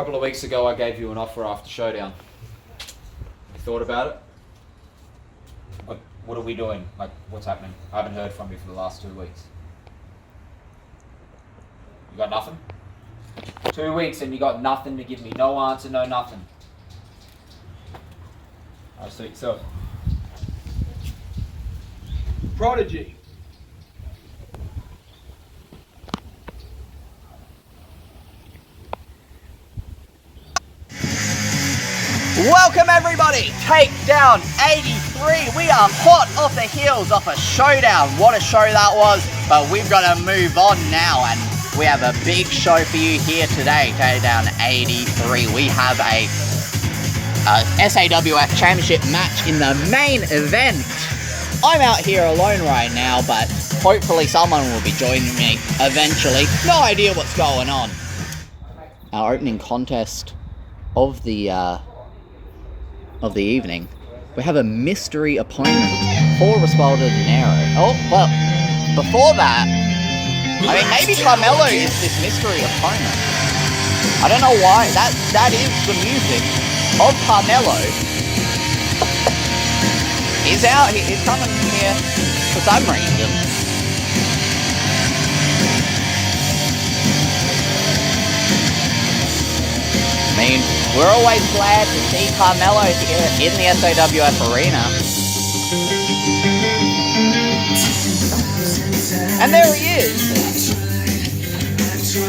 couple of weeks ago I gave you an offer after Showdown. You thought about it? What are we doing? Like, what's happening? I haven't heard from you for the last 2 weeks. You got nothing? 2 weeks and you got nothing to give me. No answer, no nothing. I'll see. So, Prodigy. Welcome everybody, Takedown 83. We are hot off the heels of a showdown. What a show that was, but we've got to move on now and we have a big show for you here today, Takedown 83. We have a SAWF Championship match in the main event. I'm out here alone right now, but hopefully someone will be joining me eventually. No idea what's going on. Our opening contest of the evening, we have a mystery opponent for Respaldo Dinero. Oh, well, before that, I mean, maybe Carmelo is this mystery opponent. I don't know why. That is the music of Carmelo. He's out. He's coming here for some reason. I mean, we're always glad to see Carmelo here in the SAWF arena. And there he is!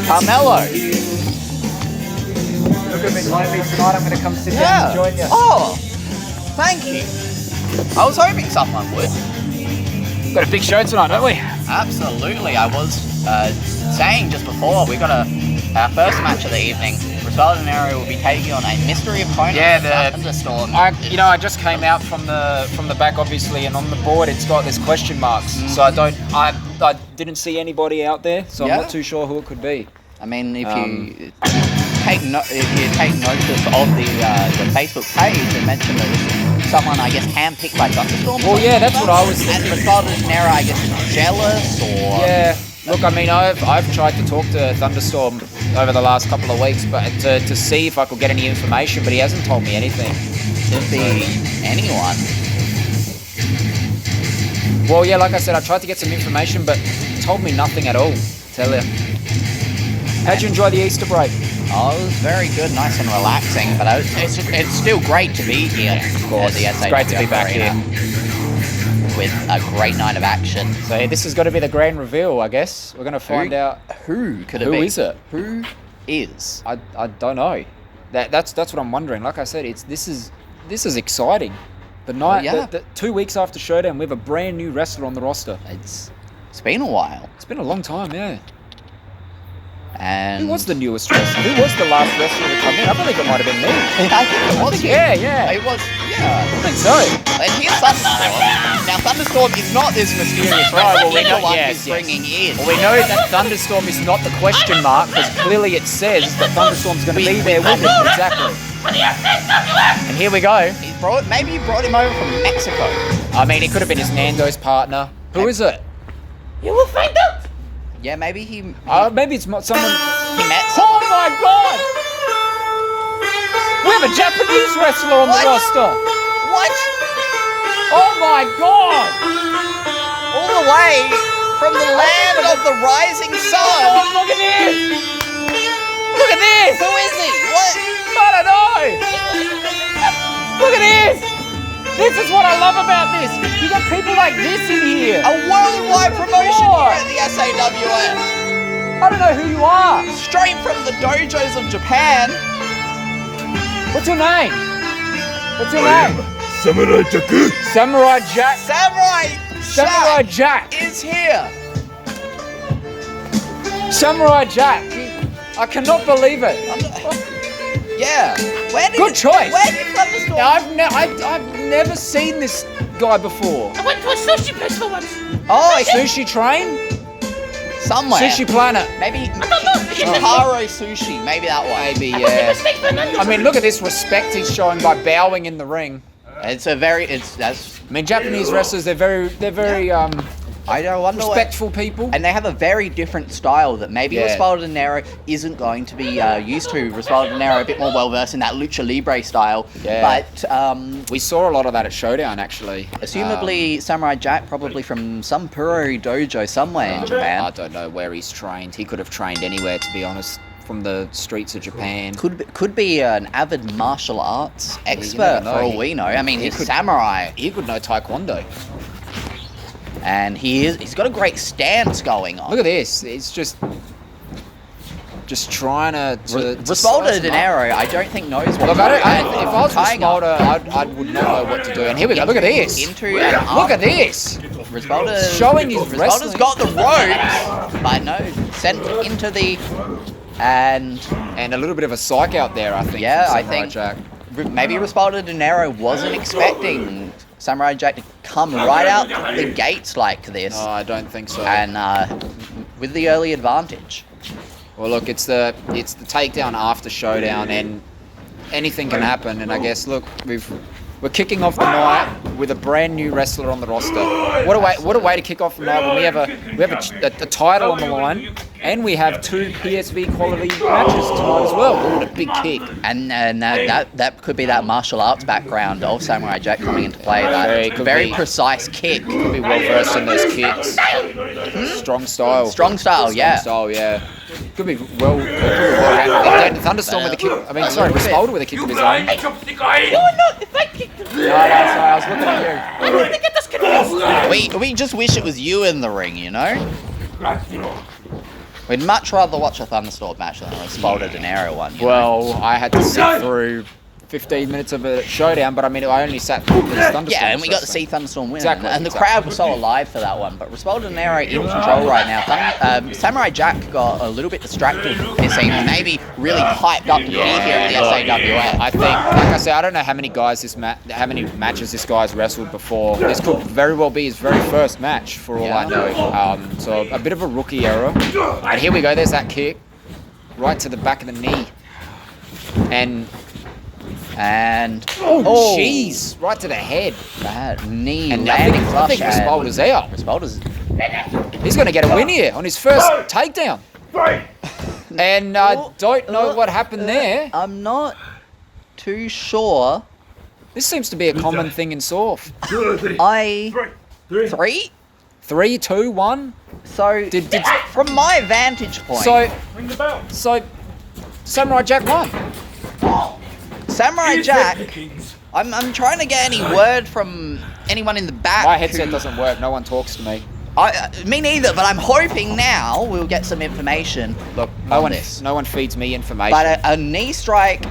Carmelo! look at me lonely tonight. I'm going to come sit down and join you. Oh! Thank you! I was hoping someone would. Got a big show tonight, don't we? Absolutely. I was saying just before, we got our first match of the evening. Respaldo Dinero will be taking on a mystery opponent. Yeah, Thunderstorm. I just came out from the back, obviously, and on the board it's got there's question marks. So I didn't see anybody out there, so I'm not too sure who it could be. I mean, if you take notice of the Facebook page, it mentioned that it was someone, I guess, handpicked by Thunderstorm. Well, yeah, that's what I was thinking. And Respaldo Dinero, I guess, is jealous or... Yeah. Look, I mean, I've tried to talk to Thunderstorm over the last couple of weeks, but to see if I could get any information, but he hasn't told me anything. Could be anyone. Well, yeah, like I said, I tried to get some information, but he told me nothing at all. Tell you. How'd you enjoy the Easter break? Oh, it was very good, nice and relaxing, but it's still great to be here. Of course, it's great to be back here. With a great night of action. So yeah, this is going to be the grand reveal, I guess. We're going to find out who could it be. Who is it? Who is? I don't know. That's what I'm wondering. Like I said, this is exciting. The 2 weeks after Showdown, we have a brand new wrestler on the roster. It's been a while. It's been a long time, yeah. And who was the newest wrestler? Who was the last wrestler to come in? I believe it might have been me. I think it was. Yeah. It was. Yeah. I think so. And here's Thunderstorm. Now Thunderstorm is not this mysterious wrestler. we know. Yes. Bringing in. Well, we know that Thunderstorm is not the question mark because clearly it says that Thunderstorm's going to be there with him. Exactly. And here we go. Maybe he brought him over from Mexico. I mean, it could have been his Nando's partner. Who is it? You will find out. Yeah, maybe he... maybe it's not someone... He met someone. Oh my god! We have a Japanese wrestler on the roster! What? Oh my god! All the way from the land of the rising sun! Oh, look at this! Look at this! Who is he? What? I don't know! Look at this! This is what I love about this. You got people like this in here. A worldwide promotion here at the SAWF. I don't know who you are. Straight from the dojos of Japan. What's your name? What's your name? Samurai Jack. Samurai Jack. Samurai Jack is here. Samurai Jack. I cannot believe it. Yeah. Good choice. Where did Thunderstorm? Now, I've never seen this guy before. I went to a sushi place for once. Oh, Sushi Train? Somewhere. Sushi Planet. Maybe Shintaro Sushi. Maybe that one. Maybe, yeah. I mean, look at this respect he's showing by bowing in the ring. It's a very. That's. I mean, Japanese wrestlers, they're very I don't wonder respectful people. And they have a very different style that maybe Respaldo De Niro isn't going to be used to. Respaldo De Niro a bit more well-versed in that lucha libre style. Yeah. But we saw a lot of that at Showdown, actually. Assumably, Samurai Jack probably from some Puro dojo somewhere in Japan. I don't know where he's trained. He could have trained anywhere, to be honest, from the streets of Japan. Could be an avid martial arts expert for all we know. I mean, he's samurai. He could know Taekwondo. And he's got a great stance going on. Look at this. It's just trying to Respaldo De Niro, I don't think knows what Look, to do. if I was Respaldo, I would not know what to do. And here we go. Look at this. Look at this. Respaldo's showing his wrestling. Respaldo's got the ropes, but no, sent into the and a little bit of a psych out there, I think. Yeah, I Samurai think Jack. Maybe Respaldo De Niro wasn't expecting Samurai Jack to come right out the gates like this. No, I don't think so. And with the early advantage. Well, look, it's the takedown after Showdown, and anything can happen. And I guess, look, we're kicking off the night with a brand new wrestler on the roster. What a way to kick off the night when we have a title on the line, and we have 2 PSV quality matches tonight as well. What a big kick! And that could be that martial arts background of Samurai Jack coming into play. That very precise kick. Could be well versed in those kicks. Strong style. Strong style, yeah. Strong style, yeah. Could be well handled. Thunderstorm with a kick. I mean, sorry, Respaldo with a kick of his own. No, sorry, I was looking at you. We just wish it was you in the ring, you know? We'd much rather watch a Thunderstorm match than a Respaldo De Niro one. Well, I had to sit through 15 minutes of a Showdown, but I mean, I only sat through this Thunderstorm. Yeah, and we got to see Thunderstorm win. Exactly. And the crowd was so alive for that one. But Respaldo De Niro in control right now. Samurai Jack got a little bit distracted this evening. Maybe really hyped up to be here at the SAWA. I think, like I said, I don't know how many matches this guy's wrestled before. This could very well be his very first match, for all I know. So a bit of a rookie error. And here we go. There's that kick, right to the back of the knee, and oh, jeez, right to the head. That knee and landing I think Respaldo's out. He's going to get a win here on his first takedown. And I don't know what happened there. I'm not too sure. This seems to be a common thing in Sawf. 3? 3, 2, 1. So from my vantage point. Ring the bell. So Samurai Jack won. Samurai Jack, I'm trying to get any word from anyone in the back. My headset doesn't work. No one talks to me. Me neither, but I'm hoping now we'll get some information. Look, no one feeds me information. But a knee strike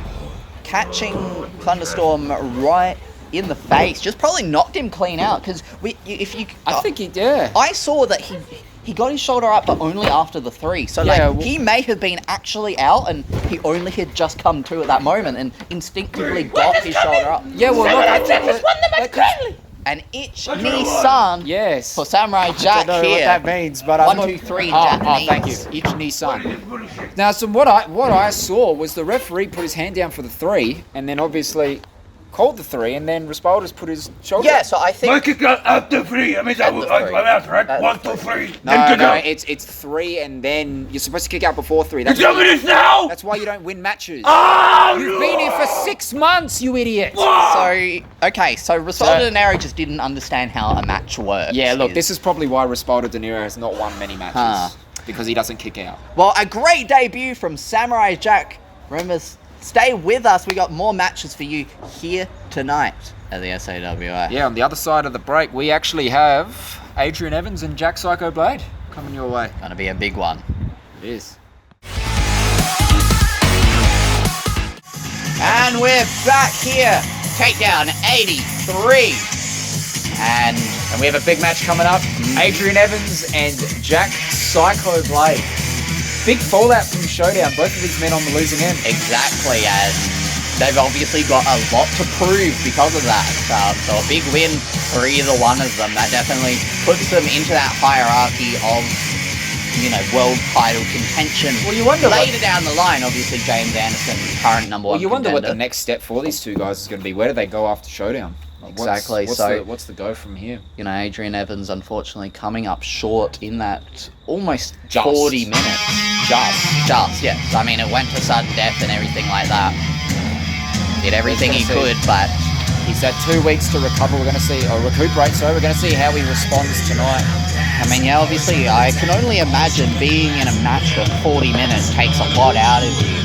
catching Thunderstorm right in the face just probably knocked him clean out. Because I think he did. I saw that he got his shoulder up, but only after the 3. So he may have been actually out, and he only had just come to at that moment, and instinctively got his shoulder up. Yeah, well, look, I think an itch knee sun. Yes. For Samurai Jack. I don't know here. what that means, but 1, 2, 3 Japanese. Thank you. Itch knee sun. Now, so what I saw was the referee put his hand down for the 3, and then obviously called the 3, and then Respaldo's put his shoulder. Yeah, so I think. My kick out after 3. I mean, I'm out, right? 1, 2, 3. No, it's 3, and then you're supposed to kick out before 3. You tell me this now? That's why you don't win matches. Oh, You've been here for 6 months, you idiot. So Respaldo De Niro just didn't understand how a match works. Yeah, look, this is probably why Respaldo De Niro has not won many matches. Because he doesn't kick out. Well, a great debut from Samurai Jack. Remember, stay with us. We got more matches for you here tonight at the SAWA. Yeah, on the other side of the break, we actually have Adrian Evans and Jack Psycho Blade coming your way. Gonna be a big one. It is. And we're back here. Takedown 83. And we have a big match coming up. Adrian Evans and Jack Psycho Blade. Big fallout from Showdown. Both of these men on the losing end. Exactly, and they've obviously got a lot to prove because of that. So a big win for either one of them. That definitely puts them into that hierarchy of, world title contention. Well, you wonder later down the line, obviously James Anderson, current number 1 Well, you wonder contender. what the next step for these two guys is going to be. Where do they go after Showdown? Exactly. What's the go from here? You know, Adrian Evans unfortunately coming up short in that almost Just. 40 minutes. Just, yes. I mean, it went to sudden death and everything like that. Did everything he could, but he's had 2 weeks to recover. We're going to see, or recuperate. So we're going to see how he responds tonight. I mean, yeah, obviously, I can only imagine being in a match for 40 minutes takes a lot out of you.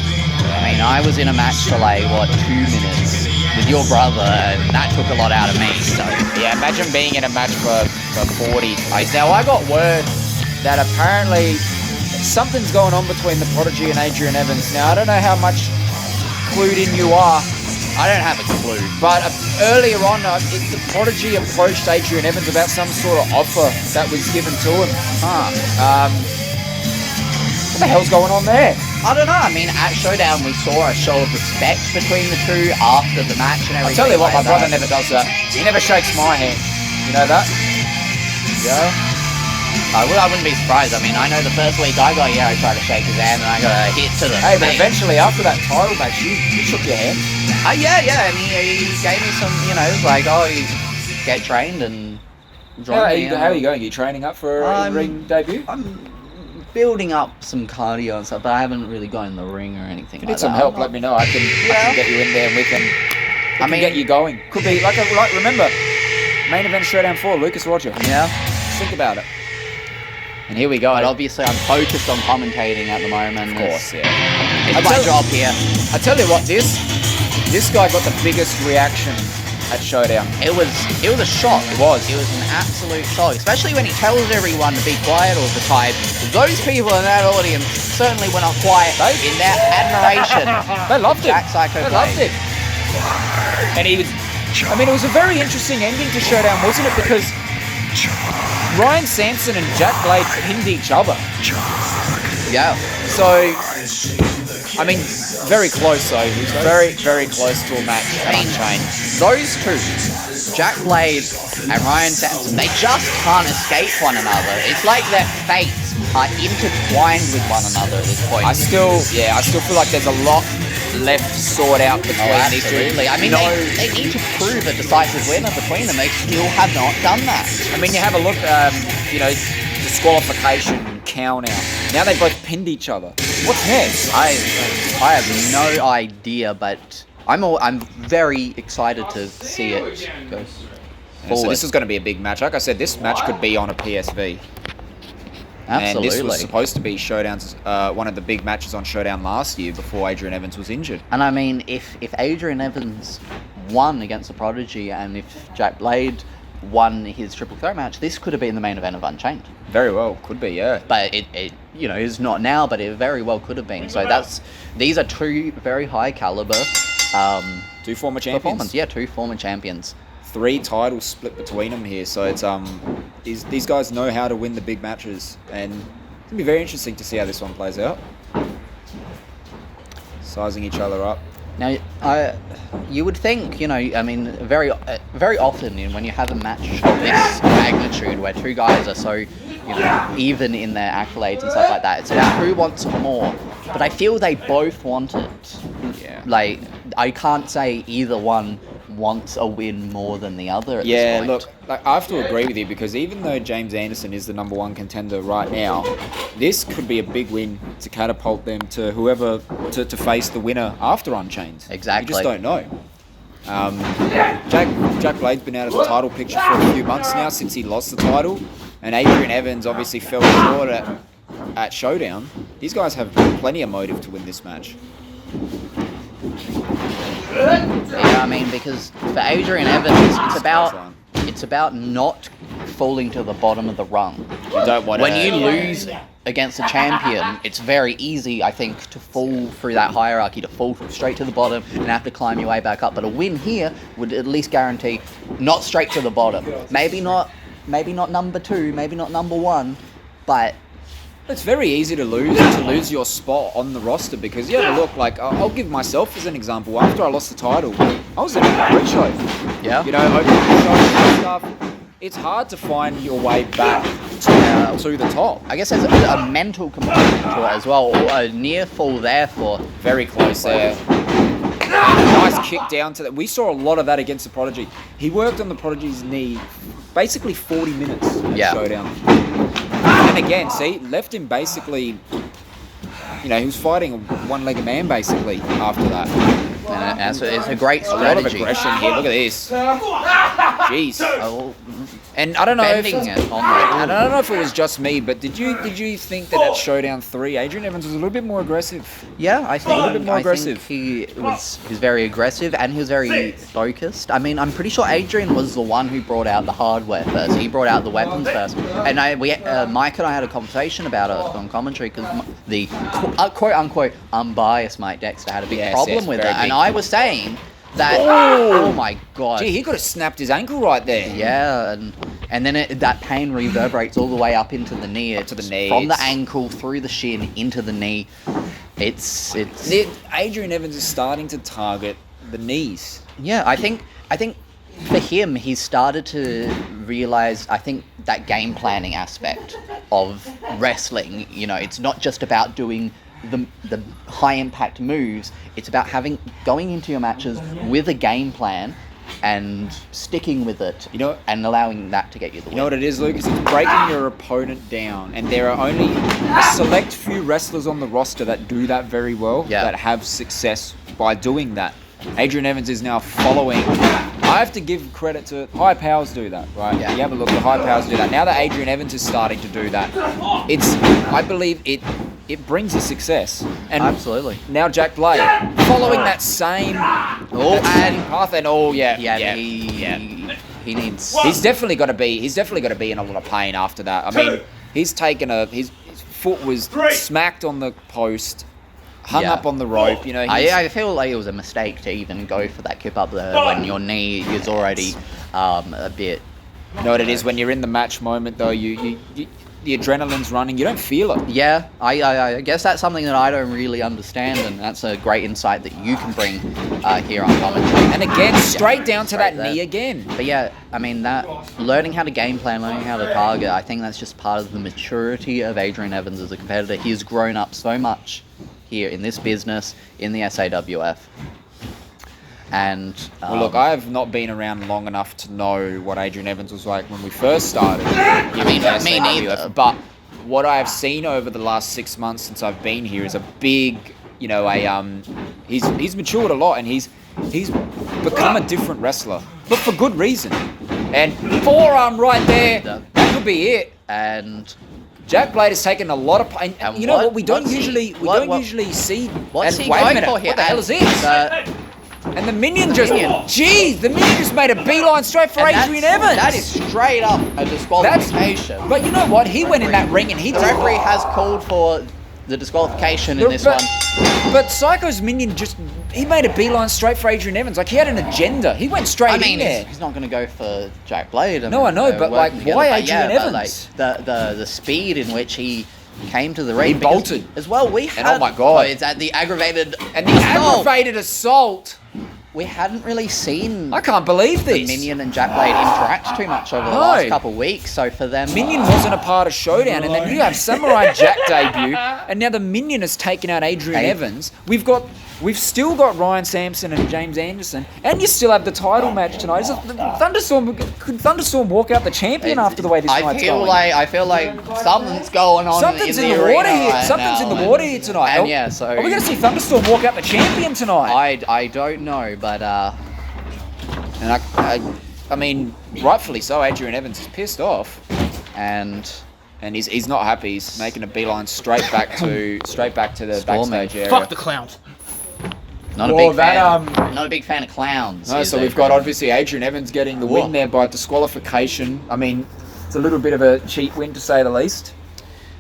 I mean, I was in a match for 2 minutes with your brother, and that took a lot out of me. So yeah, imagine being in a match for 40. Now I got word that apparently something's going on between the Prodigy and Adrian Evans. Now I don't know how much clued in you are. I don't have a clue. But earlier on, the Prodigy approached Adrian Evans about some sort of offer that was given to him. What the hell's going on there? I don't know. I mean, at Showdown, we saw a show of respect between the two after the match and everything. I'll tell you what, like my brother never does that. He never shakes my hand. You know that? Yeah. I wouldn't be surprised. I mean, I know the first week I got here, I tried to shake his hand and I got a hit to the Hey, but face. eventually after that title match, you shook your hand. Yeah. I mean, he gave me some, like, oh, you get trained and join me. How are you going? Are you training up for a ring debut? I'm building up some cardio and stuff, but I haven't really gone in the ring or anything If you like need some that. help, let me know. I can get you in there and we can get you going. Could be like remember, main event Showdown 4, Lucas Roger. Yeah. Think about it. And here we go. But obviously I'm focused on commentating at the moment. Of course, yeah. It's my job here. I tell you what, this guy got the biggest reaction at Showdown. It was a shock. It was. It was an absolute shock, especially when he tells everyone to be quiet all the time. Those people in that audience certainly were not quiet in their admiration. They loved it. Jack Psycho They Blade. loved it. And he was. I mean, it was a very interesting ending to Showdown, wasn't it? Because Ryan Sampson and Jack Blade pinned each other. Yeah. So, I mean, very close though. It was very, very close to a match at Unchained. Those two, Jack Blade and Ryan Sampson, they just can't escape one another. It's like their fates are intertwined with one another at this point. I still feel like there's a lot left to sort out between these two. Absolutely. I mean, they need to prove a decisive winner between them. They still have not done that. I mean, you have a look, disqualification, count out. Now they both pinned each other. What's next? I have no idea, but I'm very excited to see it go forward. So this is going to be a big match. Like I said, this match could be on a PSV. Absolutely. And this was supposed to be Showdown's one of the big matches on Showdown last year before Adrian Evans was injured. And I mean, if Adrian Evans won against the Prodigy and if Jack Blade won his triple threat match, this could have been the main event of Unchained. Very well, could be, yeah. But it is not now, but it very well could have been. So these are two very high caliber Two former champions. performance. Yeah, two former champions. 3 titles split between them here, so it's these guys know how to win the big matches, and it's gonna be very interesting to see how this one plays out. Sizing each other up. Now, you would think, I mean, very often when you have a match of this magnitude where two guys are so, even in their accolades and stuff like that, it's about who wants more. But I feel they both want it. Yeah. Like, I can't say either one wants a win more than the other at this point. Look, I have to agree with you because even though James Anderson is the number 1 contender right now, this could be a big win to catapult them to whoever to face the winner after Unchained. Exactly. You just don't know. Jack Blade's been out of the title picture for a few months now since he lost the title, and Adrian Evans obviously fell short at Showdown. These guys have plenty of motive to win this match. Yeah, I mean, because for Adrian Evans, it's about not falling to the bottom of the rung. You don't want When you lose against a champion, it's very easy, I think, to fall through that hierarchy, to fall straight to the bottom and have to climb your way back up. But a win here would at least guarantee not straight to the bottom. Maybe not number 2, maybe not number 1, but it's very easy to lose your spot on the roster because you have a look, like, I'll give myself as an example. After I lost the title, I was in a pre-show. yeah. Opening the show and stuff. It's hard to find your way back to the top. I guess there's a mental component to it as well, or a near fall therefore. Very close there. nice kick down to that. We saw a lot of that against the Prodigy. He worked on the Prodigy's knee basically 40 minutes at Showdown. And again, see, left him basically, he was fighting a one-legged man basically after that. And it's a great strategy. A lot of aggression here. Look at this. Jeez. And I don't know I don't know if it was just me, but did you think that at Showdown 3, Adrian Evans was a little bit more aggressive? Yeah, I think a little bit more aggressive. Think he's very aggressive and he was very focused. I mean, I'm pretty sure Adrian was the one who brought out the hardware first. He brought out the weapons first. And Mike and I had a conversation about it on commentary because the quote-unquote unbiased Mike Dexter had a big problem with it. And I was saying that, oh my god. Gee, he could have snapped his ankle right there. Yeah, and then that pain reverberates all the way up into the knee. To the knee. From the ankle, through the shin, into the knee. Adrian Evans is starting to target the knees. Yeah, I think for him, he's started to realize, I think, that game planning aspect of wrestling. It's not just about doing the high impact moves. It's about going into your matches with a game plan and sticking with it, and allowing that to get you the win. You know what it is, Lucas? It's breaking your opponent down, and there are only a select few wrestlers on the roster that do that very well, that have success by doing that. Adrian Evans is now following. I have to give credit to high powers do that, right? Yeah. You have a look, the high powers do that. Now that Adrian Evans is starting to do that, I believe it brings a success. And absolutely. Now Jack Blade following that same path, and he needs. He's definitely got to be in a lot of pain after that. I mean, his foot was smacked on the post, hung up on the rope. I feel like it was a mistake to even go for that kip up there when your knee is already a bit. You know what it is when you're in the match moment though. You the adrenaline's running. You don't feel it. Yeah, I guess that's something that I don't really understand, and that's a great insight that you can bring here on commentary. And again, straight down to that knee again. But yeah, I mean, that learning how to game plan, learning how to target, I think that's just part of the maturity of Adrian Evans as a competitor. He's grown up so much here in this business, in the SAWF. And well, look, I have not been around long enough to know what Adrian Evans was like when we first started. Me neither. But what I have seen over the last 6 months since I've been here is a big, he's matured a lot, and he's become a different wrestler, but for good reason. And forearm right there, that could be it. And Jack Blade has taken a lot of pain. And you know what? We don't usually see. What's he wait going a minute, for here? What the hell is this? And the Minion the Minion just made a beeline straight for Adrian Evans. That is straight up a disqualification. But you know what? He went in that ring and the referee has called for the disqualification in this one. But Psycho's Minion he made a beeline straight for Adrian Evans. Like, he had an agenda. He went straight in there. He's not going to go for Jack Blade. I know, but why Adrian Evans? The speed in which he came to the ring. He bolted. As well, we had... And oh my God. It's at the aggravated... And the aggravated assault. We hadn't really seen... I can't believe this. Minion and Jack Blade interact too much over the last couple of weeks, so for them... Minion wasn't a part of Showdown, and then you have Samurai Jack debut, and now the Minion has taken out Adrian Evans. We've still got Ryan Sampson and James Anderson, and you still have the title match tonight. Could Thunderstorm walk out the champion after the way this night's going? I feel like something's going on Something's in the water here. Something's in the water here tonight. And yeah, so... Are we going to see Thunderstorm walk out the champion tonight? I don't know, but... And I mean, rightfully so, Adrian Evans is pissed off. And he's not happy. He's making a beeline straight back to the backstage area. Fuck the clowns. Not a big fan of clowns. No, so we've got obviously Adrian Evans getting the win there by disqualification. I mean, it's a little bit of a cheap win to say the least.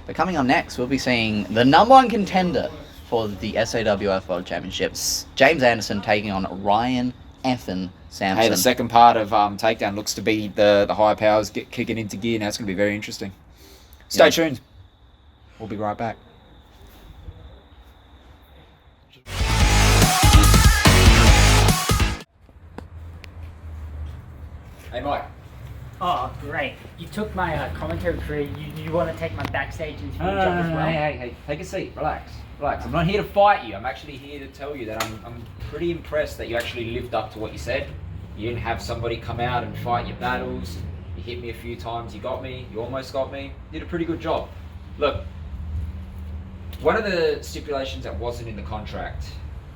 But coming on next, we'll be seeing the #1 contender for the SAWF World Championships, James Anderson taking on Ryan effing Sampson. Hey, the second part of Takedown looks to be the higher powers kicking into gear. Now it's going to be very interesting. Stay tuned. We'll be right back. Hey, Mike. Oh, great. You took my commentary career. You want to take my backstage interview job as well? Hey. Take a seat. Relax. Relax. I'm not here to fight you. I'm actually here to tell you that I'm pretty impressed that you actually lived up to what you said. You didn't have somebody come out and fight your battles. You hit me a few times. You got me. You almost got me. You did a pretty good job. Look, one of the stipulations that wasn't in the contract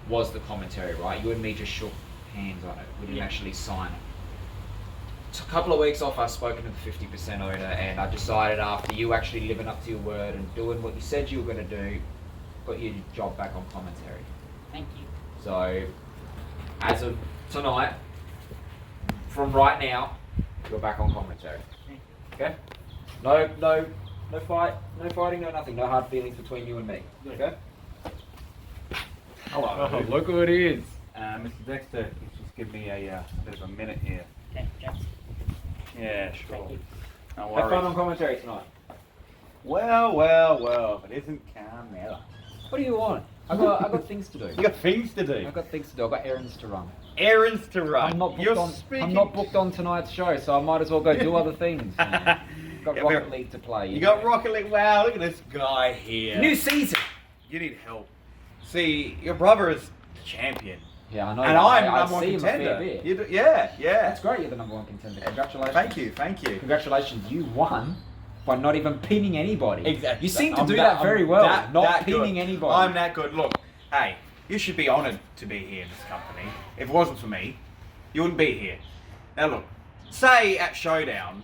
was the commentary, right? You and me just shook hands on it. We didn't actually sign it. It's a couple of weeks off, I've spoken to the 50% owner, and I decided after you actually living up to your word and doing what you said you were going to do, got your job back on commentary. Thank you. So, as of tonight, from right now, you're back on commentary. Okay? No fighting, no nothing, no hard feelings between you and me. Okay? Hello. Oh, look who it is. Mr. Dexter, can you just give me a bit of a minute here? Okay, Jackson. Yeah, sure. Thank you. No Have worries. fun on commentary tonight. Well, if it isn't Carmella. What do you want? I got things to do. You got things to do. I've got things to do. I've got errands to run. Errands to run. I'm not booked You're on. speaking. I'm not booked on tonight's show, so I might as well go do other things. Man. Got Yeah, Rocket but- League to play. You got Rocket League. Wow, look at this guy here. New season. You need help. See, your brother is the champion. Yeah, I know. And I I'm number one see him a fair contender. bit. You do, yeah. That's great. You're the number one contender. Congratulations. Thank you. Congratulations. You won by not even pinning anybody. Exactly. You seem to I'm do that very well. that Not good. pinning anybody. I'm that good. Look, hey, you should be honoured to be here in this company. If it wasn't for me, you wouldn't be here. Now look, say at Showdown,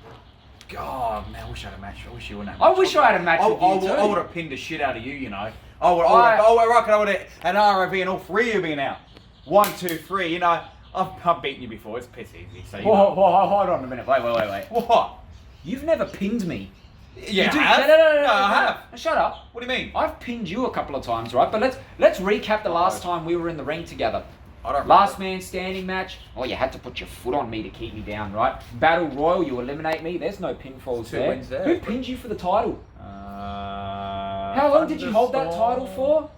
God, man, I wish I had a match. I wish you wouldn't have. I wish I had a match with you too. I would have pinned the shit out of you, you know. I reckon I would have had ROV and all three of you being out. 1, 2, 3. You know, I've beaten you before. It's piss easy. So you know. Whoa, hold on a minute. Wait. What? You've never pinned me. You do- have? No, I have. Shut up. What do you mean? I've pinned you a couple of times, right? But let's recap the last time we were in the ring together. I don't Last man standing match. Oh, you had to put your foot on me to keep me down, right? Battle Royal, you eliminate me. There's no pinfalls Two there. wins there. Who pinned you for the title? How How long did you hold that title for?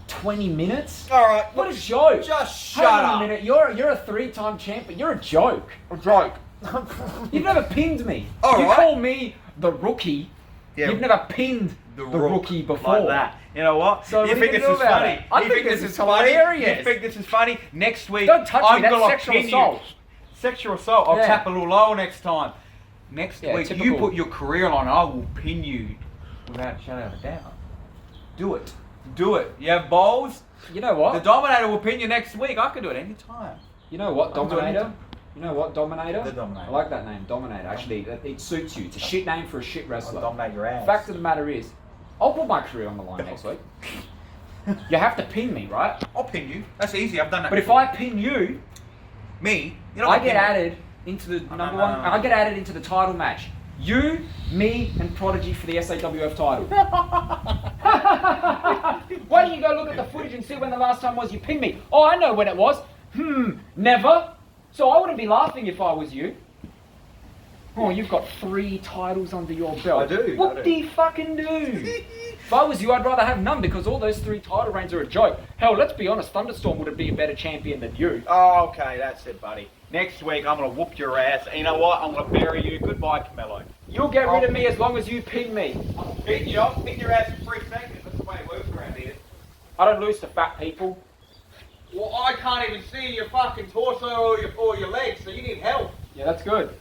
20 minutes? Alright, What a joke! just Hang shut on up. a minute. You're a 3-time champion. You're a joke. A joke. You've never pinned me. All you right. call me the rookie. Yeah. You've never pinned the rookie before. Like that. You know what? So you what are think you this gonna is do about funny? it? I You think this is funny? hilarious. You think this is funny? Next week, Don't touch I'm me. That's gonna sexual pin assault. you. Sexual assault. I'll Yeah. tap a little lower next time. Next Yeah, week, you typical. put your career on. I will pin you without a shadow of a doubt. Do it. Do it. You have balls. You know what? The Dominator will pin you next week. I can do it any time. You know what, I'm doing Dominator? it. You know what, Dominator? The Dominator. I like that name, Dominator. Actually, it suits you. It's a shit name for a shit wrestler. I'll dominate your ass. Fact of the matter is, I'll put my career on the line next week. You have to pin me, right? I'll pin you. That's easy. I've done that. But if before. I pin you, me, you're not I gonna get pin me. added into the number no, one. no. I get added into the title match. You, me, and Prodigy for the SAWF title. Why don't you go look at the footage and see when the last time was you pinned me? Oh, I know when it was. Never. So I wouldn't be laughing if I was you. Oh, you've got 3 titles under your belt. I do, What I do do. you fucking do? If I was you, I'd rather have none because all those 3 title reigns are a joke. Hell, let's be honest, Thunderstorm would be a better champion than you. Oh, okay, that's it, buddy. Next week, I'm going to whoop your ass. And you know what? I'm going to bury you. Goodbye, Camelo. You'll get rid of me as long as you pin me. I'll beat you. I'll beat your ass in 3 seconds. That's the way it works around here. I don't lose to fat people. Well, I can't even see your fucking torso or your legs, so you need help. Yeah, that's good.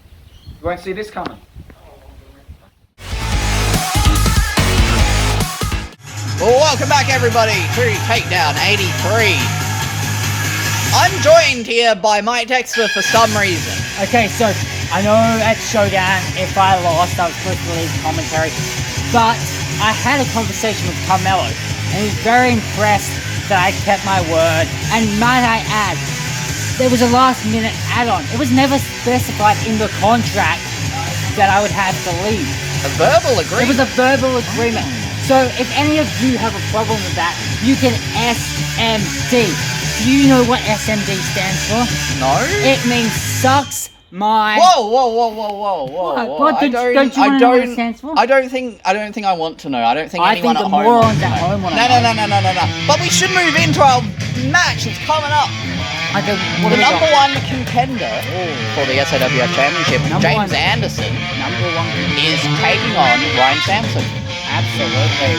You won't see this coming. Well, welcome back everybody to Takedown 83. I'm joined here by Mike Dexter for some reason. Okay, so I know at Showdown, if I lost, I was supposed to leave commentary, but I had a conversation with Carmelo, and he was very impressed that I kept my word. And might I add, there was a last-minute add-on. It was never specified in the contract that I would have to leave. A verbal It agreement. was a verbal agreement. So if any of you have a problem with that, you can SMD. Do you know what SMD stands for? No? It means sucks my... Whoa! What, don't you want to know what it stands for? I don't think I want to know. I don't think I anyone think at the home morons wants to at know. home want to know. No. But we should move into our match. It's coming up. Okay, what The do we number got? 1 contender for the SAWF Championship, Number James one. Anderson, Number 1. is taking on Ryan Sampson. Absolutely.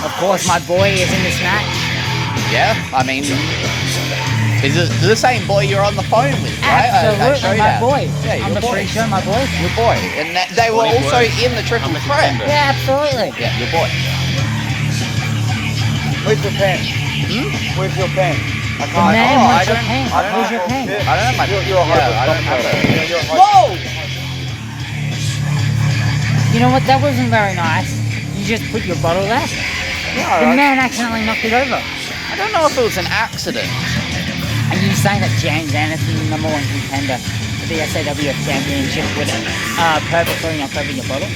Of course, my boy is in this match. Yeah, I mean, is it the same boy you're on the phone with, right? Absolutely, my boy. Yeah, I'm your boy. pretty sure my boy. Your boy. And they were also in the triple threat. Yeah, absolutely. Yeah, your boy. Where's your pen? Where's your pen? I The man I wants your don't- pen. I don't Where's your know. pen? I don't have my... You're a yeah, I don't have it. You're a Whoa! You know what? That wasn't very nice. You just put your bottle there. The man accidentally knocked it over. I don't know if it was an accident. Are you saying that James Anderson, the number 1 contender for the SAWF Championship, would purposely knock over your bottle?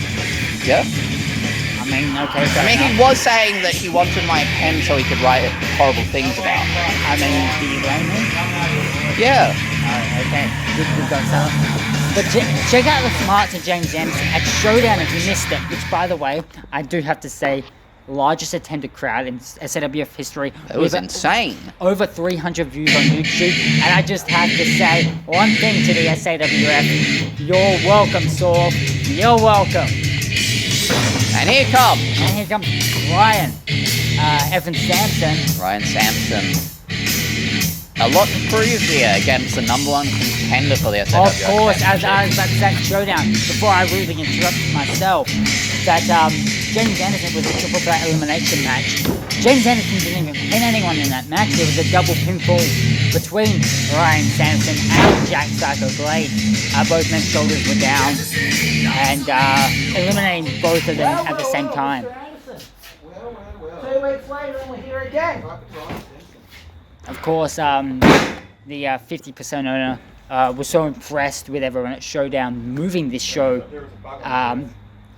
Yeah. I mean, okay, so I mean, he was saying that he wanted my pen so he could write horrible things about me. I mean, do you blame me? Yeah. Oh, okay. Good got some. But check out the smarts of James Anderson at Showdown if you missed it, which, by the way, I do have to say, largest attended crowd in SAWF history. It was With insane. over 300 views on YouTube, and I just have to say one thing to the SAWF. You're welcome, Sawf. You're welcome. And here comes And here comes Ryan. Evan Sampson. Ryan Sampson. A lot to prove here against the number 1 contender for the SAWF. Of course, as I was about to say, Showdown, before I really interrupted myself, that James Anderson was a triple threat elimination match. James Anderson didn't even pin anyone in that match. There was a double pinfall between Ryan Sampson and Jack Psycho Blade. Both men's shoulders were down, and eliminating both of them at the same time. 2 weeks later and we're here again. Of course, the 50% owner was so impressed with everyone at Showdown moving this show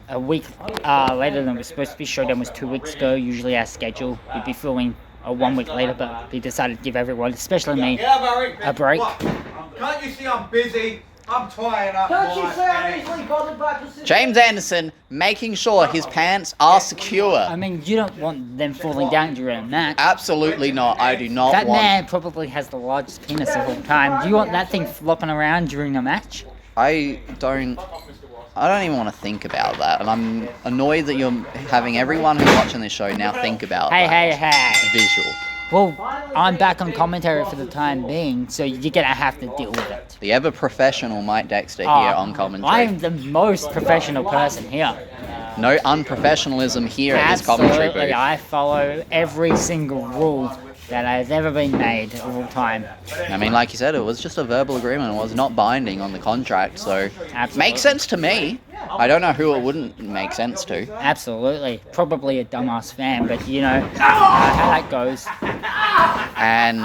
a week later than it was supposed to be. Showdown was 2 weeks ago. Usually our schedule would be filming 1 week later, but he decided to give everyone, especially me, a break. Can't you see I'm busy? I'm tying up. Don't you say I'm easily bothered by Pacific? James Anderson making sure his pants are secure. I mean, you don't want them falling down during a match. Absolutely not. I do not That want... man probably has the largest penis of all time. Do you want that thing flopping around during a match? I don't even want to think about that. And I'm annoyed that you're having everyone who's watching this show now think about Hey. visual. Well, I'm back on commentary for the time being, so you're gonna have to deal with it. The ever professional Mike Dexter here on commentary. I'm the most professional person here. No unprofessionalism here at this commentary Absolutely, booth. I follow every single rule that has ever been made of all time. I mean, like you said, it was just a verbal agreement. It was not binding on the contract, so Absolutely. makes sense to me. I don't know who it wouldn't make sense to. Absolutely. Probably a dumbass fan, but you know how that goes. And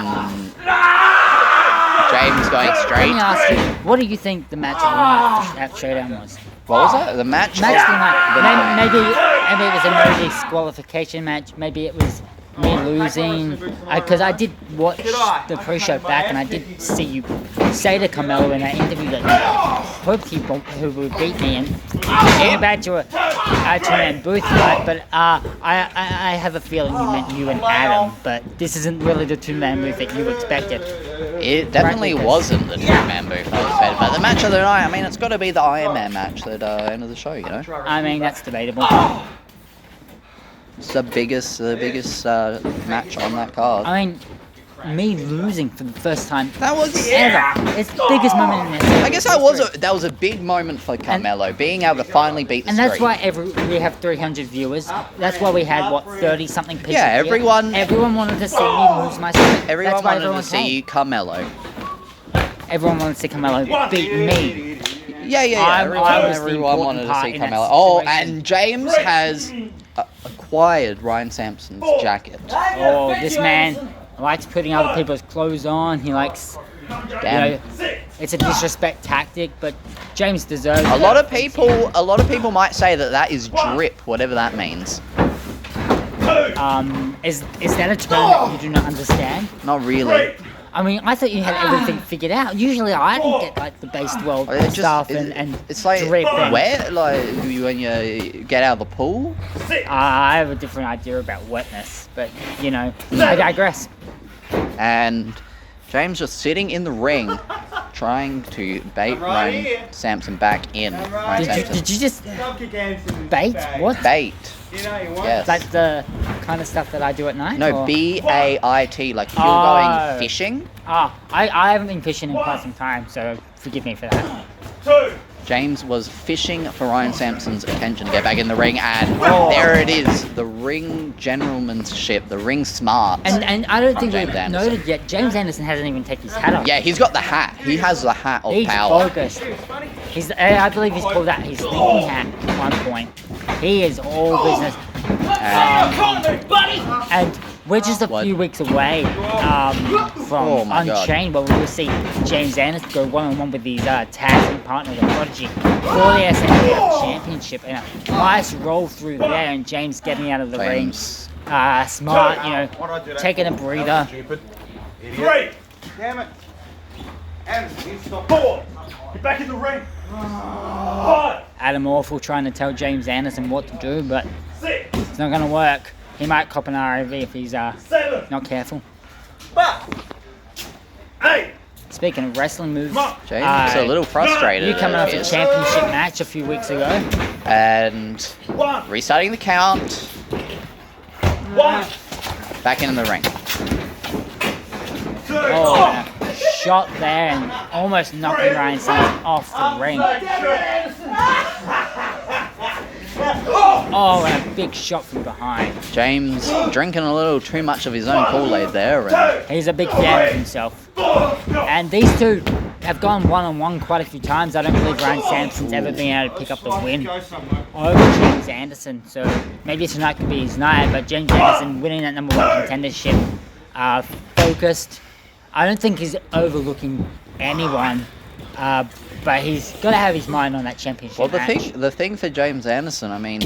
James going Let me straight. ask you, what do you think the match of the night at Showdown was? What was that? The match? Match of the night. Maybe it was a no disqualification match. Maybe it was me losing. Because I did watch the pre-show back, and I did see you say to Carmelo in that interview that you hoped he would beat me, and getting back to a two-man booth fight. But I have a feeling you meant you and Adam. But this isn't really the two-man booth that you expected. It definitely wasn't the two-man booth I expected. But the match of the night, I mean, it's got to be the Iron Man match that ended the show, you know? I mean, that's debatable. It's the biggest match on that card. I mean, me losing for the first time That was... ever. It's the biggest moment in this. I guess that was a big moment for Carmelo, being able to finally beat the And that's streak. why we have 300 viewers. That's why we had, 30-something people Yeah, here. everyone wanted to see me lose my streak. Everyone That's why wanted to everyone see came. Carmelo. Everyone wanted to see Carmelo beat me. Yeah. I was the Everyone important wanted to part see in that Carmelo. Oh, situation. and James has acquired Ryan Sampson's jacket. Oh, this man likes putting other people's clothes on. He likes, Damn. it's a disrespect tactic, but James deserves A it. lot of people might say that is drip, whatever that means. Is that a term that you do not understand? Not really. I mean, I thought you had everything figured out. Usually I don't get like the based world It's stuff just, and it's like drip and wet, like when you get out of the pool. I have a different idea about wetness, but you know, I digress. And James just sitting in the ring, trying to bait Ryan Sampson back in. Ryan Sampson. Did you just bait? What? Bait. That's Yes. the kind of stuff that I do at night? No, or? B-A-I-T, like if you're Oh. going fishing. I haven't been fishing in quite some time, so forgive me for that. James was fishing for Ryan Sampson's attention to get back in the ring, and there it is, the ring gentlemanship, the ring smart. And I don't think James we've Anderson. noted yet, James Anderson hasn't even taken his hat off. Yeah, he's got the hat. He has the hat of He's power. focused. I believe he's called that his thinking hat at one point. He is all business. And we're just a few weeks away from Oh my God. Unchained, where we will see James Anderson go one-on-one with his tag team partner, the Prodigy, for the SNL Championship. And a nice roll through there, and James getting out of the ring. James. Smart, taking a breather. Stupid. Three. Damn it. Anderson, you stop. 4. Get back in the ring. 5. Adam Awful trying to tell James Anderson what to do, but 6. it's not going to work. He might cop an ROV if he's 7. not careful. 8. Speaking of wrestling moves, James is a little frustrated. you coming it off a appears. championship match a few weeks ago. And 1. restarting the count. 1. Back in the ring. 2. Oh, and a shot there and almost knocking Ryan Sampson off the ring. Oh, and a big shot from behind. James drinking a little too much of his own Kool-Aid there. And He's a big fan of himself. And these two have gone one-on-one quite a few times. I don't believe Ryan Sampson's ever been able to pick up the win over James Anderson. So maybe tonight could be his night, but James Anderson winning that number 1 contendership, focused. I don't think he's overlooking anyone, but he's got to have his mind on that championship well, match. the thing for James Anderson, I mean,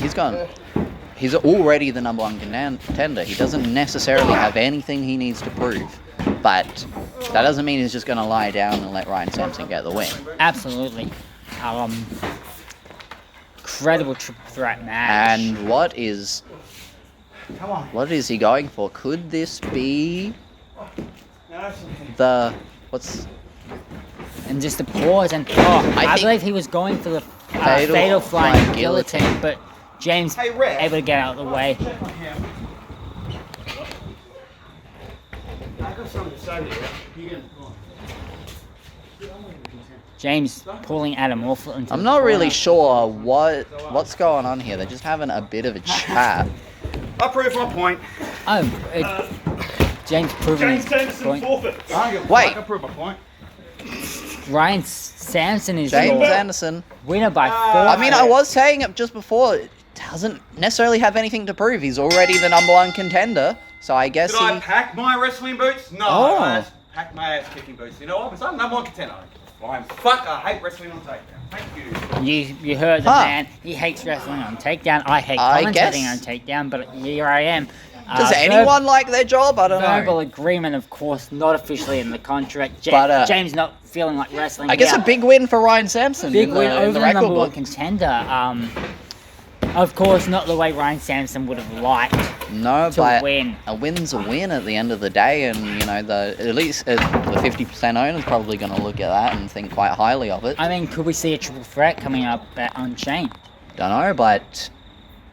he's already the number 1 contender. He doesn't necessarily have anything he needs to prove, but that doesn't mean he's just going to lie down and let Ryan Sampson get the win. Absolutely. Incredible triple threat match. And what is he going for? Could this be the And just a pause and I think- believe he was going for the Fatal fatal flying flying guillotine, guillotine. but James Hey, Ref. able to get out of the way. I got something to say to you. You can go on. James pulling Adam Awful into I'm the not corner. really sure what's going on here. They're just having a bit of a chat. I prove my point. James proving James his Anderson point. forfeit. Wait. I prove my point. Ryan Sampson is James your Anderson. winner by 4. I mean, I was saying it just before. It doesn't necessarily have anything to prove. He's already the number 1 contender. So I guess Did I he. pack my wrestling boots? No, Oh. I packed my ass kicking boots. You know what? Because I'm number 1 contender. Fuck, I hate wrestling on Takedown. Thank you. You heard the Huh. man. He hates wrestling on Takedown. I hate I commentating guess. on Takedown, but here I am. Does anyone like their job? I don't Verbal know. agreement, of course, not officially in the contract. But, James not feeling like wrestling. I guess Yeah. a big win for Ryan Sampson. Big in win the, over in the the record number 1 book. contender. Of course, not the way Ryan Sampson would have liked No, to but win. a win's a win at the end of the day, and you know at least the 50% owner's probably going to look at that and think quite highly of it. I mean, could we see a triple threat coming up at Unchained? Don't know, but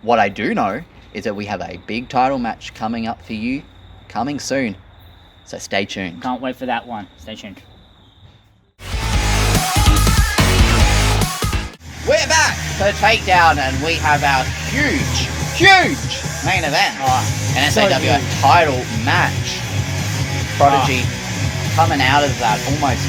what I do know is that we have a big title match coming up for you, coming soon. So stay tuned. Can't wait for that one. Stay tuned. We're back for Takedown, and we have our huge main event. An so SAW huge. title match. Prodigy coming out of that almost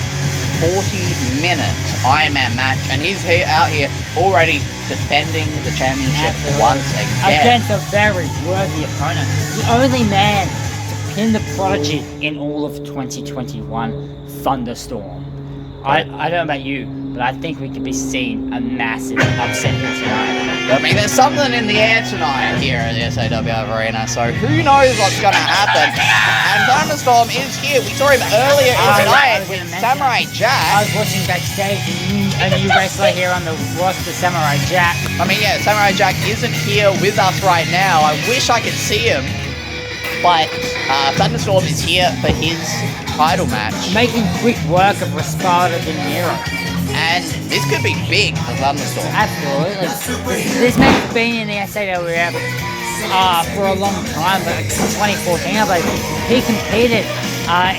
40-minute Ironman match, and he's out here already defending the championship Absolutely. once again. Against a very worthy opponent. The only man to pin the Prodigy in all of 2021, Thunderstorm. I don't know about you, but I think we could be seeing a massive upset here tonight. I mean, there's something in the air tonight here at the SAW Arena, so who knows what's going to happen. And Thunderstorm is here. We saw him earlier in the night with Samurai I Jack. was watching backstage, a new wrestler here on the roster, Samurai Jack. I mean, yeah, Samurai Jack isn't here with us right now. I wish I could see him. But Thunderstorm is here for his title match. Making quick work of Raspada De Niro. And this could be big for Thunderstorm. Absolutely. This man's been in the SAWF for a long time, but 2014, I believe. He competed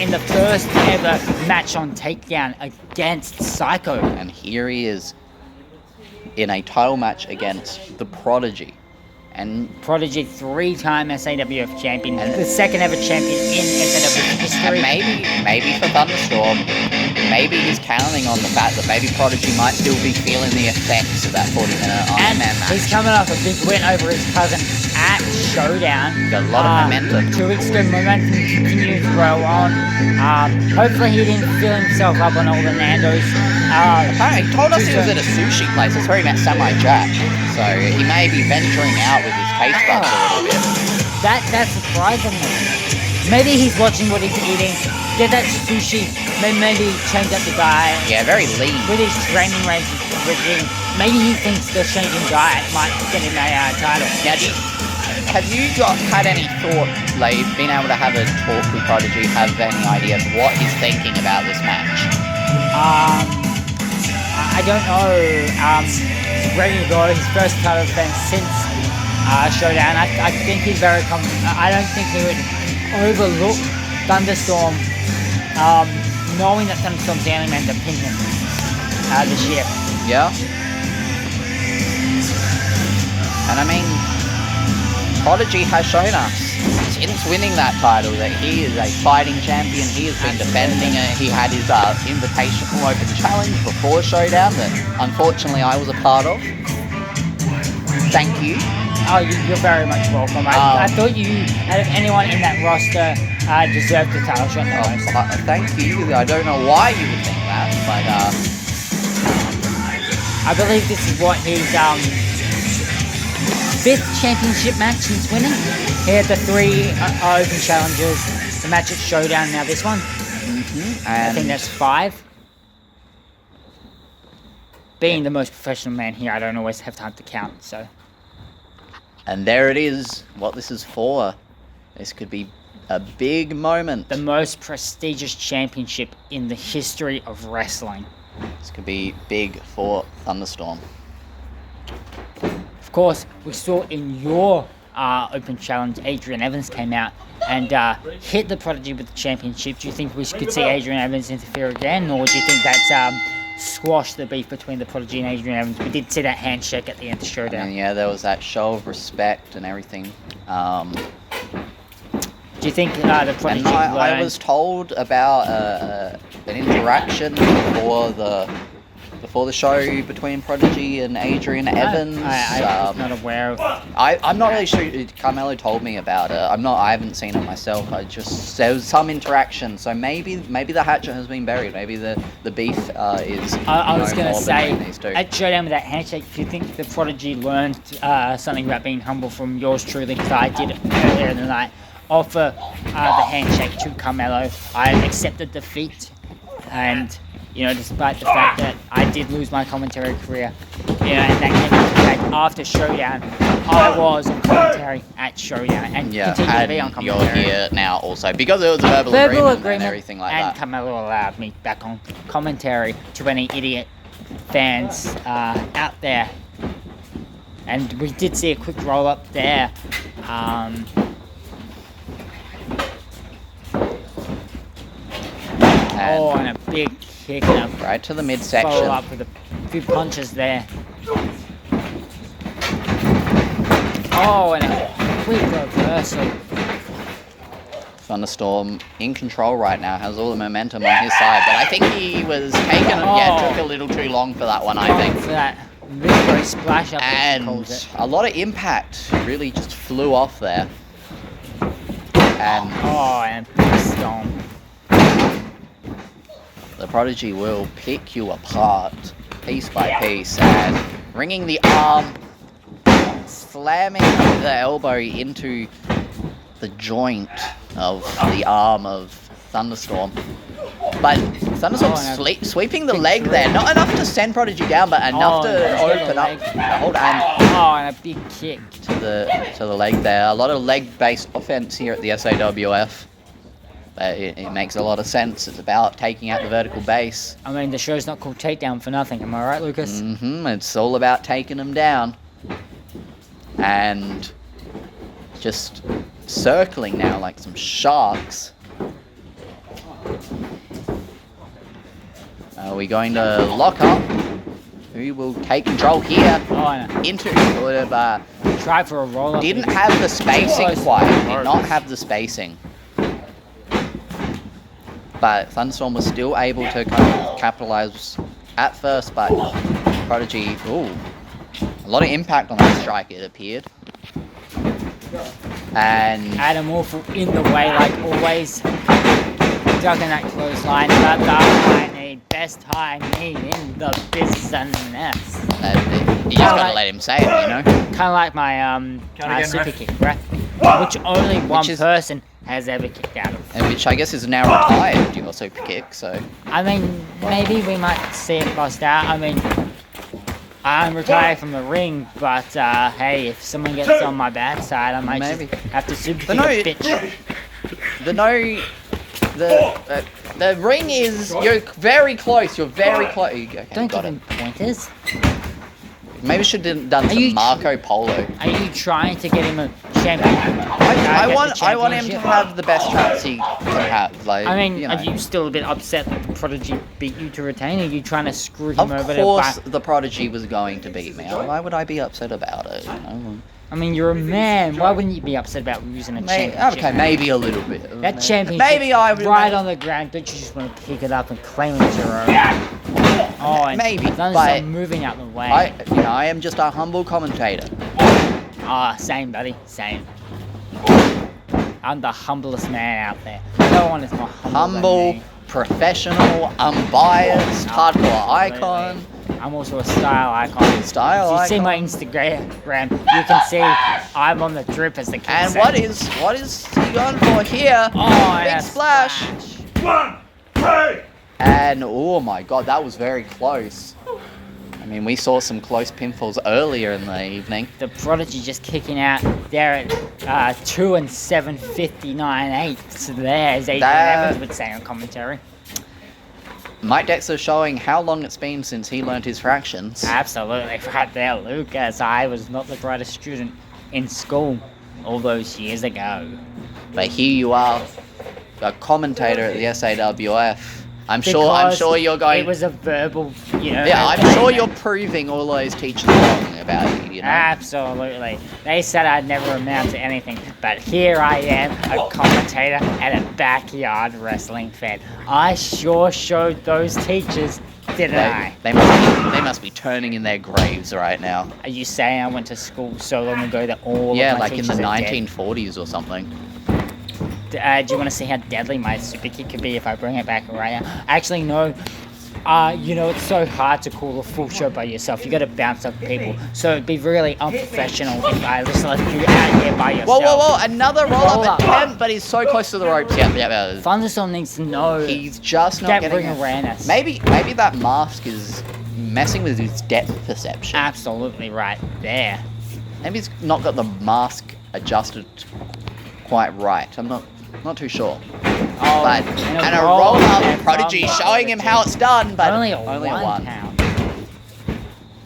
in the first ever match on Takedown against Psycho. And here he is in a title match against the Prodigy. And Prodigy, 3-time SAWF champion, the second ever champion in SAWF history. And maybe for Thunderstorm, maybe he's counting on the fact that maybe Prodigy might still be feeling the effects of that 40-minute Iron Man match. He's coming off a big win over his cousin at Showdown. Got a lot of momentum. 2 weeks ago, momentum continues to grow on. Hopefully he didn't fill himself up on all the Nandos. Apparently, he told us he was at a sushi place. That's where he met Samurai Jack. So he may be venturing out with his taste buds a little bit. That surprises me. Maybe he's watching what he's eating. Get that sushi. Maybe change up the diet. Yeah, very lean. With his training regime, maybe he thinks the changing diet might get him a title. Now, have you had any thought, like, been able to have a talk with Prodigy, have any idea of what he's thinking about this match? I don't know. He's ready to go. His first title defense since Showdown. I think he's very confident. I don't think he would overlook Thunderstorm, knowing that Thunderstorm's the only man to pin him this year. Yeah. And I mean, Prodigy has shown us since winning that title that he is a fighting champion. He has been defending it. He had his Invitational Open Challenge before Showdown that unfortunately I was a part of. Thank you. Oh, you're very much welcome. I thought you, out of anyone in that roster, deserved the title shot the most. Thank you. I don't know why you would think that, but I believe this is what his 5th championship match since winning. He had the 3 open challenges, the match at Showdown, now this one. I think that's 5. Being the most professional man here, I don't always have time to count, so. And there it is, what this is for. This could be a big moment. The most prestigious championship in the history of wrestling. This could be big for Thunderstorm. Of course, we saw in your open challenge, Adrian Evans came out and hit the Prodigy with the championship. Do you think we could see Adrian Evans interfere again, or do you think that's squash the beef between the Prodigy and Adrian Evans? We did see that handshake at the end of the Showdown. I mean, yeah, there was that show of respect and everything. Do you think the Prodigy I was told about an interaction before the show between Prodigy and Adrian Evans. I'm not aware of. I'm not really sure. Carmelo told me about it. I haven't seen it myself. There was some interaction. So maybe the hatchet has been buried. Maybe the beef is. I was going to say these two. at Showdown with that handshake, do you think the Prodigy learned something about being humble from yours truly? Because I did it earlier in the night. Offer the handshake to Carmelo. I accepted defeat, and despite the fact that I did lose my commentary career, and that came into fact after Showdown, I was on commentary at Showdown and continue to be on commentary. You're here now also because it was a verbal agreement and everything like that. And Carmelo allowed me back on commentary to any idiot fans out there. And we did see a quick roll up there. And a big kick and right to the midsection. Follow up with a few punches there. Oh, and a quick reversal. Thunderstorm in control right now, has all the momentum on his side, but I think he was taken. Took a little too long for that one. I think for that victory splash up, and a lot of impact really just flew off there. And and a big storm. The Prodigy will pick you apart, piece by piece, and ringing the arm, slamming the elbow into the joint of the arm of Thunderstorm. But Thunderstorm sweeping the leg there. Not enough to send Prodigy down, but enough to open up. Hold on. Oh, and a big kick. To the leg there. A lot of leg-based offense here at the SAWF. But it makes a lot of sense. It's about taking out the vertical base. I mean, the show's not called Takedown for nothing. Am I right, Lucas? Mm-hmm. It's all about taking them down. And just circling now like some sharks. Are we going to lock up? Who will take control here? Oh, no. Into sort of Try for a roll up. didn't have the spacing quite. Did not have the spacing. But Thunderstorm was still able to kind of capitalize at first, but Prodigy, ooh, a lot of impact on that strike, it appeared. And Adam Awful in the way, like always. Ducking that close line, but the high knee, best high knee in the business. you just gotta let him say it, you know? Kind of like my super kick, right? Which only one person has ever kicked out of. And which I guess is now retired, your super kick, so. I mean, maybe we might see it bust out. I mean, I'm retired from the ring, but hey, if someone gets on my bad side, I might just have to super kick a bitch. The ring is, you're very close, okay, Don't give him pointers. Maybe should have done some Marco Polo. Are you trying to get him a champion? I want him to have the best chance he can have. Like, I mean, you know. are you still a bit upset that the Prodigy beat you to retain? Are you trying to screw him over? Of course, the Prodigy was going to beat me. Why would I be upset about it? You know? I mean, you're a man. Why wouldn't you be upset about losing a championship? Okay, maybe a little bit. That championship, maybe I would right on the ground. Don't you just want to pick it up and claim it as your own? Oh, and maybe, but moving out the way. I am just a humble commentator. Same, buddy, same. I'm the humblest man out there. No one is more humble than me. Professional, unbiased, hardcore icon. I'm also a style icon. If you see my Instagram, you can see I'm on the drip as the kids And say. what is he going for here? Oh, big splash. 1, 2. And oh my god, that was very close. I mean, we saw some close pinfalls earlier in the evening. The Prodigy just kicking out there at 2 and 7.59/8 there, as Adrian Evans would say on commentary. Mike Dexter showing how long it's been since he learned his fractions. Absolutely, right there, Lucas. I was not the brightest student in school all those years ago. But here you are, a commentator at the SAWF. I'm sure you're going. It was a verbal, you know. Yeah, I'm sure you're proving all those teachers wrong about you know. Absolutely. They said I'd never amount to anything, but here I am, a commentator and a backyard wrestling fan. I sure showed those teachers, didn't I? They must be turning in their graves right now. Are you saying I went to school so long ago that all of my like in the teachers are 1940s or something. Do you want to see how deadly my super kick could be if I bring it back right now? Actually, no. You know, it's so hard to call a full show by yourself. You got to bounce off people. So it'd be really unprofessional if I just let you out here by yourself. Whoa! Another roll-up attempt, but he's so close to the ropes. Yeah. Thunderstorm needs to know. He's just not getting ring awareness. Maybe that mask is messing with his depth perception. Absolutely right there. Maybe he's not got the mask adjusted quite right. I'm not too sure. Oh, but and a roll-up Prodigy showing him how it's done, but only a one count.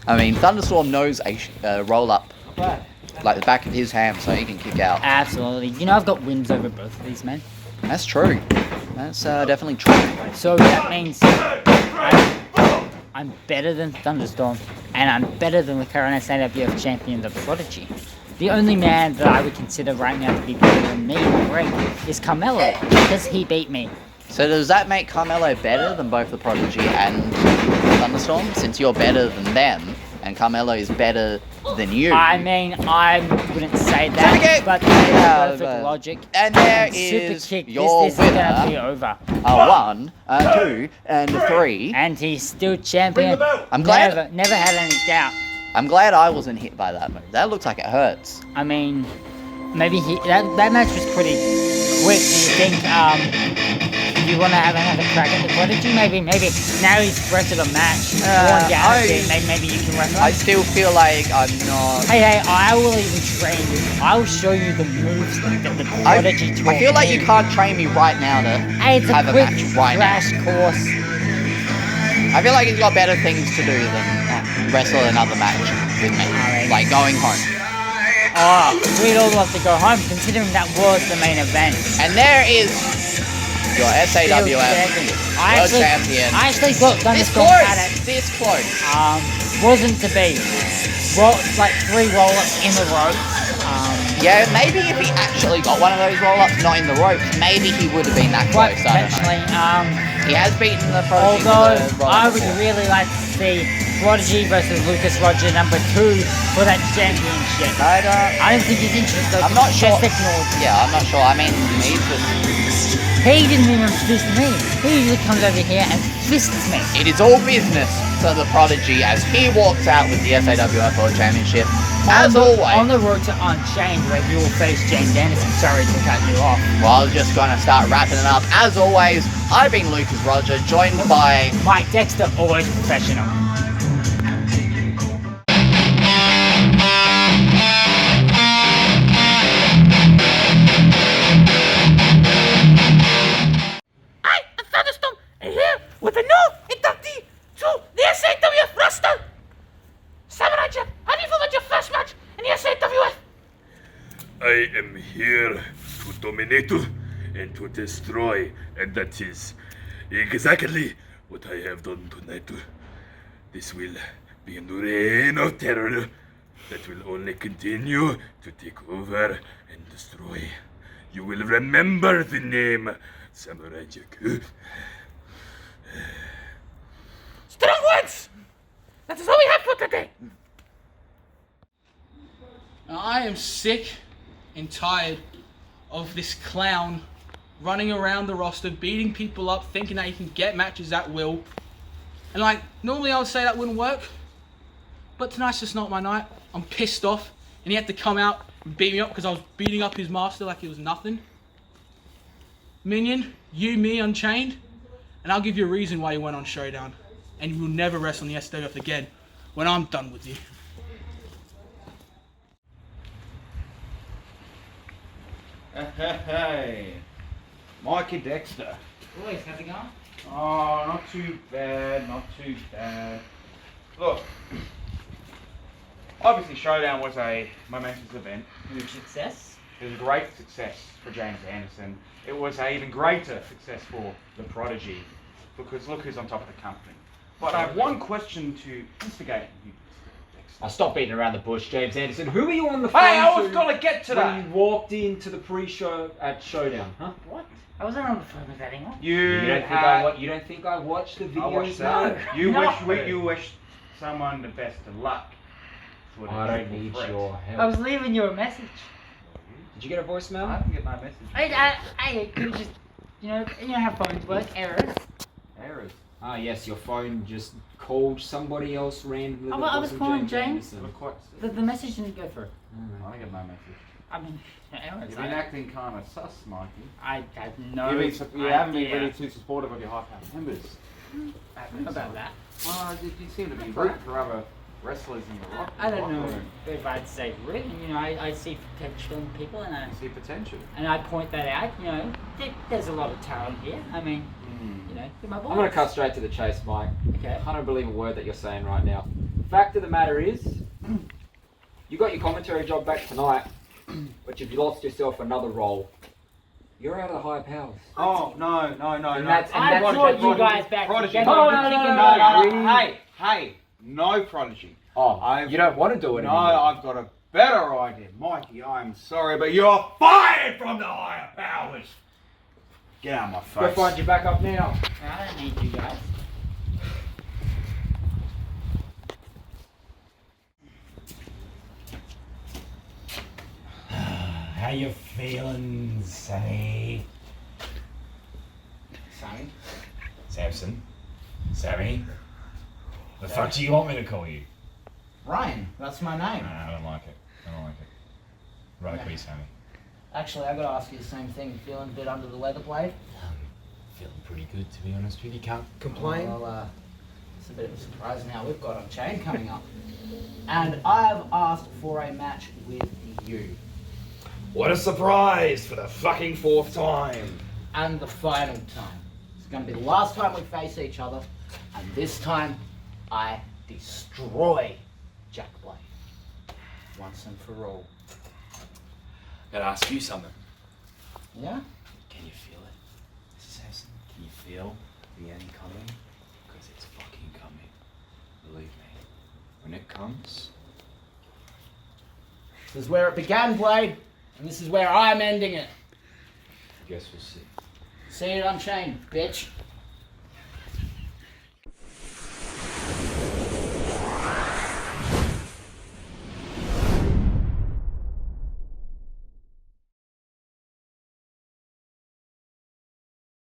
I mean, Thunderstorm knows a roll-up like the back of his hand, so he can kick out. Absolutely. You know, I've got wins over both of these men. That's true. That's definitely true. So that means I'm better than Thunderstorm, and I'm better than the current SAWF champion, the Prodigy. The only man that I would consider right now to be better than me in the ring is Carmelo, because he beat me. So does that make Carmelo better than both the Prodigy and Thunderstorm, since you're better than them, and Carmelo is better than you? I mean, I wouldn't say that, but there's perfect logic. And there is super kick. your This winner. is gonna be over. 1, 2, and 3. And he's still champion. I'm glad. Never had any doubt. I'm glad I wasn't hit by that move. That looks like it hurts. I mean, maybe that match was pretty quick. Do you think if you want to have another crack at the Prodigy, maybe now he's wrestled a match, worn down a bit, maybe you can wrestle. I still feel like I'm not. Hey, I will even train you. I will show you the moves that the Prodigy taught I feel like me. you can't train me right now to Hey, it's have a a quick match right now. crash course. I feel like he's got better things to do than wrestle another match with me. Alright. Like going home. Oh, we'd all love to go home, considering that was the main event. And there is your SAWF World Champion. I actually thought This Thunderstorm close! had it. This close! Wasn't to be. Like 3 roll-ups in the rope. Yeah, maybe if he actually got one of those roll-ups, not in the ropes, maybe he would have been that Quite close. I don't know. potentially. He has beaten the Prodigy. Although with the I roll-up would before. really like to see Prodigy versus Lucas Roger number 2 for that championship. I I don't think he's interested though. I'm not Just sure. ignored. Yeah, I'm not sure. I mean, he's just... He didn't even fist me. He usually comes over here and fists me. It is all business to the Prodigy as he walks out with the SAWF World Championship. As always. On the road to Unchained, where you will face James Anderson. Sorry to cut you off. Well, I was just going to start wrapping it up. As always, I've been Lucas Roger, joined by... Mike Dexter, always professional. I am Thunderstorm, and here with a new inductee to the SAWF roster. Samurai Jack, how do you feel about your first match in the SAWF? I am here to dominate and to destroy, and that is exactly what I have done tonight. This will be a reign of terror that will only continue to take over and destroy. You will remember the name Samurai Jack. Strong words! That is all we have for today. Now, I am sick and tired of this clown running around the roster, beating people up, thinking that he can get matches at will. And like, normally I would say that wouldn't work, but tonight's just not my night. I'm pissed off, and he had to come out and beat me up because I was beating up his master like it was nothing. Minion, you, me, Unchained, and I'll give you a reason why you went on Showdown, and you will never wrestle in the SWF again when I'm done with you. Hey, Mikey Dexter. Boys, how's it going? Oh, not too bad, not too bad. Look, obviously Showdown was a momentous event. Huge success. It was a great success for James Anderson. It was an even greater success for the Prodigy, because look who's on top of the company. But I have one question to instigate you, Dexter. I'll stop beating around the bush, James Anderson. Who were you on the phone Hey, I was to gonna get to when that. you walked into the pre-show at Showdown, huh? What? I wasn't on the phone with anyone. You don't think I watched the videos? I watched that. You No. you wish someone the best of luck. That's what I it don't is. need your help. I was leaving you a message. Did you get a voicemail? I didn't get my message. I could just, you know how phones work. Errors. Errors. Ah, yes, your phone just called somebody else randomly. Oh, that well, I was wasn't calling James. Anderson. Look quite The message didn't go through. I didn't get my message. I mean, errors. You've been acting kind of sus, Mikey. I have no You haven't been idea really too supportive of your high-powered members. about that. Well, you seem to be rooting for other wrestlers in the rock. I don't know if I'd say written. I see potential in people, and You see potential. I point that out. There's a lot of talent here. I mean, they're my boys. I'm going to cut straight to the chase, Mike. Okay. I don't believe a word that you're saying right now. Fact of the matter is, you got your commentary job back tonight, but you've lost yourself another role. You're out of the higher powers. Oh, no. And that's I brought you guys back Prodigy. together. No, no. Hey, no Prodigy. Oh, you don't want to do it No, anymore. I've got a better idea. Mikey, I'm sorry, but you're fired from the higher powers. Get out of my Go face. find your back up now. I don't need you guys. How you feeling, Sammy? Sammy? Samson? Sammy? The fuck do you want me to call you? Ryan, that's my name. Nah, I don't like it. Rather call you Sammy. Actually, I gotta ask you the same thing. Feeling a bit under the weather, Blade? Feeling pretty good, to be honest with you. Can't complain. Well, it's a bit of a surprise now. We've got Unchained coming up. And I've asked for a match with you. What a surprise for the fucking 4th time. And the final time. It's going to be the last time we face each other. And this time, I destroy Jack Blade. Once and for all. Gotta ask you something. Yeah? Can you feel it, Assassin? Can you feel the end coming? Because it's fucking coming. Believe me. When it comes... This is where it began, Blade. And this is where I'm ending it. Guess we'll see. See you at Unchained, bitch.